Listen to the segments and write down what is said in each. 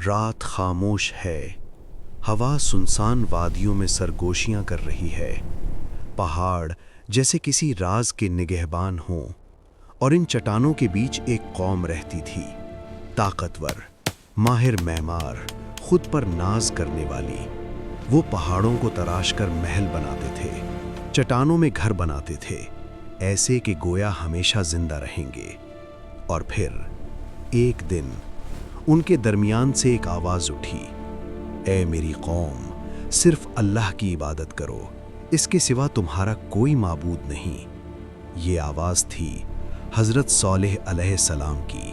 رات خاموش ہے، ہوا سنسان وادیوں میں سرگوشیاں کر رہی ہے۔ پہاڑ جیسے کسی راز کے نگہبان ہوں، اور ان چٹانوں کے بیچ ایک قوم رہتی تھی، طاقتور، ماہر معمار، خود پر ناز کرنے والی۔ وہ پہاڑوں کو تراش کر محل بناتے تھے، چٹانوں میں گھر بناتے تھے، ایسے کہ گویا ہمیشہ زندہ رہیں گے۔ اور پھر ایک دن ان کے درمیان سے ایک آواز اٹھی، اے میری قوم، صرف اللہ کی عبادت کرو، اس کے سوا تمہارا کوئی معبود نہیں۔ یہ آواز تھی حضرت صالح علیہ السلام کی۔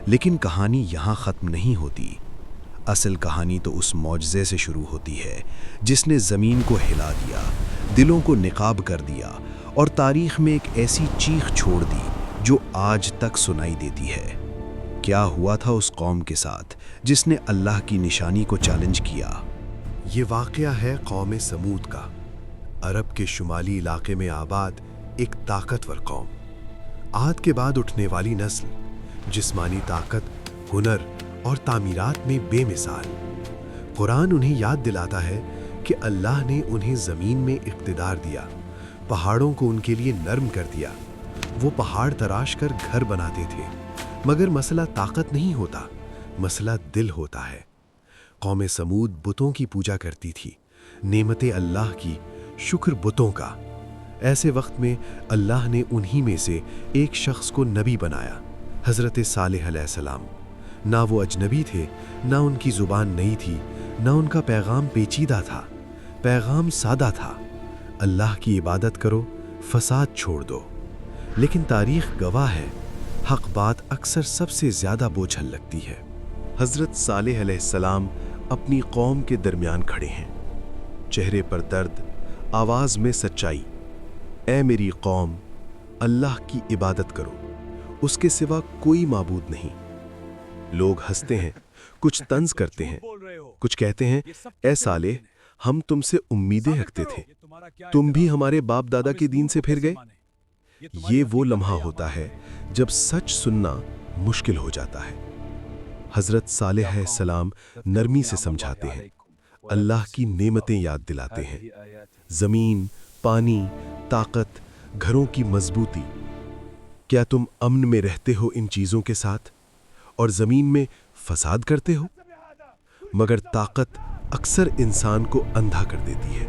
لیکن کہانی یہاں ختم نہیں ہوتی۔ اصل کہانی تو اس معجزے سے شروع ہوتی ہے جس نے زمین کو ہلا دیا، دلوں کو نقاب کر دیا، اور تاریخ میں ایک ایسی چیخ چھوڑ دی جو آج تک سنائی دیتی ہے۔ کیا ہوا تھا اس قوم کے ساتھ جس نے اللہ کی نشانی کو چیلنج کیا؟ یہ واقعہ ہے قوم سمود کا، عرب کے شمالی علاقے میں آباد ایک طاقتور قوم۔ عاد کے بعد اٹھنے والی نسل، جسمانی طاقت، ہنر اور تعمیرات میں بے مثال۔ قرآن انہیں یاد دلاتا ہے کہ اللہ نے انہیں زمین میں اقتدار دیا، پہاڑوں کو ان کے لیے نرم کر دیا۔ وہ پہاڑ تراش کر گھر بناتے تھے، مگر مسئلہ طاقت نہیں ہوتا، مسئلہ دل ہوتا ہے۔ قوم سمود بتوں کی پوجا کرتی تھی، نعمت اللہ کی، شکر بتوں کا۔ ایسے وقت میں اللہ نے انہی میں سے ایک شخص کو نبی بنایا، حضرت صالح علیہ السلام۔ نہ وہ اجنبی تھے، نہ ان کی زبان نئی تھی، نہ ان کا پیغام پیچیدہ تھا۔ پیغام سادہ تھا، اللہ کی عبادت کرو، فساد چھوڑ دو۔ لیکن تاریخ گواہ ہے، حق بات اکثر سب سے زیادہ بوجھل لگتی ہے۔ حضرت صالح علیہ السلام اپنی قوم کے درمیان کھڑے ہیں، چہرے پر درد، آواز میں سچائی۔ اے میری قوم، اللہ کی عبادت کرو، اس کے سوا کوئی معبود نہیں۔ لوگ ہنستے ہیں، کچھ طنز کرتے ہیں، کچھ کہتے ہیں، اے صالح، ہم تم سے امیدیں رکھتے تھے، تم بھی ہمارے باپ دادا کے دین سے پھر گئے۔ یہ وہ لمحہ ہوتا ہے جب سچ سننا مشکل ہو جاتا ہے۔ حضرت صالح علیہ السلام نرمی سے سمجھاتے ہیں، اللہ کی نعمتیں یاد دلاتے ہیں، زمین، پانی، طاقت، گھروں کی مضبوطی۔ کیا تم امن میں رہتے ہو ان چیزوں کے ساتھ، اور زمین میں فساد کرتے ہو؟ مگر طاقت اکثر انسان کو اندھا کر دیتی ہے۔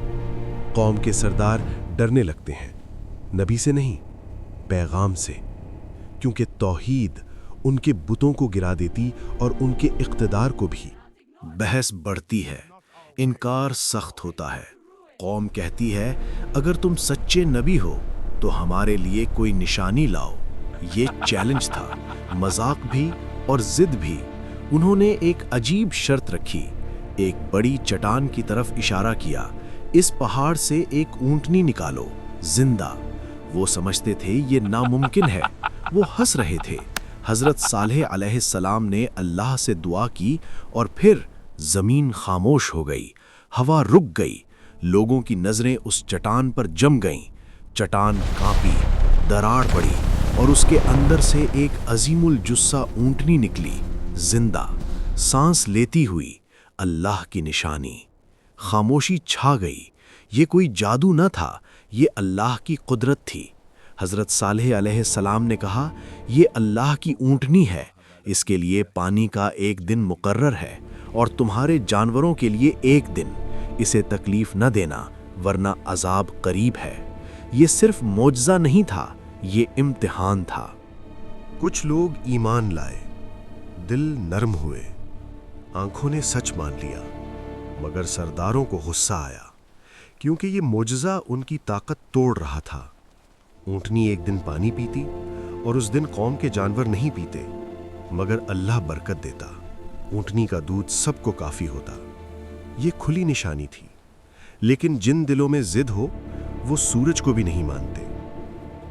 قوم کے سردار ڈرنے لگتے ہیں، نبی سے نہیں، پیغام سے، کیونکہ توحید ان کے بتوں کو گرا دیتی اور ان کے اقتدار کو بھی۔ بحث بڑھتی ہے، انکار سخت ہوتا ہے۔ قوم کہتی ہے، اگر تم سچے نبی ہو تو ہمارے لیے کوئی نشانی لاؤ۔ یہ چیلنج تھا، مذاق بھی اور ضد بھی۔ انہوں نے ایک عجیب شرط رکھی، ایک بڑی چٹان کی طرف اشارہ کیا، اس پہاڑ سے ایک اونٹنی نکالو، زندہ۔ وہ سمجھتے تھے یہ ناممکن ہے، وہ ہنس رہے تھے۔ حضرت صالح علیہ السلام نے اللہ سے دعا کی، اور پھر زمین خاموش ہو گئی، ہوا رک گئی، لوگوں کی نظریں اس چٹان پر جم گئیں۔ چٹان کانپی، دراڑ پڑی، اور اس کے اندر سے ایک عظیم الجثہ اونٹنی نکلی، زندہ، سانس لیتی ہوئی، اللہ کی نشانی۔ خاموشی چھا گئی۔ یہ کوئی جادو نہ تھا، یہ اللہ کی قدرت تھی۔ حضرت صالح علیہ السلام نے کہا، یہ اللہ کی اونٹنی ہے، اس کے لیے پانی کا ایک دن مقرر ہے، اور تمہارے جانوروں کے لیے ایک دن۔ اسے تکلیف نہ دینا، ورنہ عذاب قریب ہے۔ یہ صرف معجزہ نہیں تھا، یہ امتحان تھا۔ کچھ لوگ ایمان لائے، دل نرم ہوئے، آنکھوں نے سچ مان لیا، مگر سرداروں کو غصہ آیا، کیونکہ یہ معجزہ ان کی طاقت توڑ رہا تھا۔ اونٹنی ایک دن پانی پیتی، اور اس دن قوم کے جانور نہیں پیتے، مگر اللہ برکت دیتا۔ اونٹنی کا دودھ سب کو کافی ہوتا۔ یہ کھلی نشانی تھی، لیکن جن دلوں میں ضد ہو، وہ سورج کو بھی نہیں مانتے۔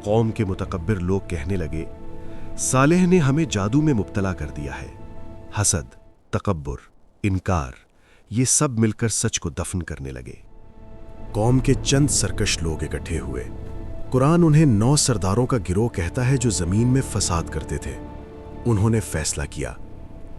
قوم کے متکبر لوگ کہنے لگے، صالح نے ہمیں جادو میں مبتلا کر دیا ہے۔ حسد، تکبر، انکار، یہ سب مل کر سچ کو دفن کرنے لگے۔ قوم کے چند سرکش لوگ اکٹھے ہوئے۔ قرآن انہیں 9 سرداروں کا گروہ کہتا ہے جو زمین میں فساد کرتے تھے۔ انہوں نے فیصلہ کیا،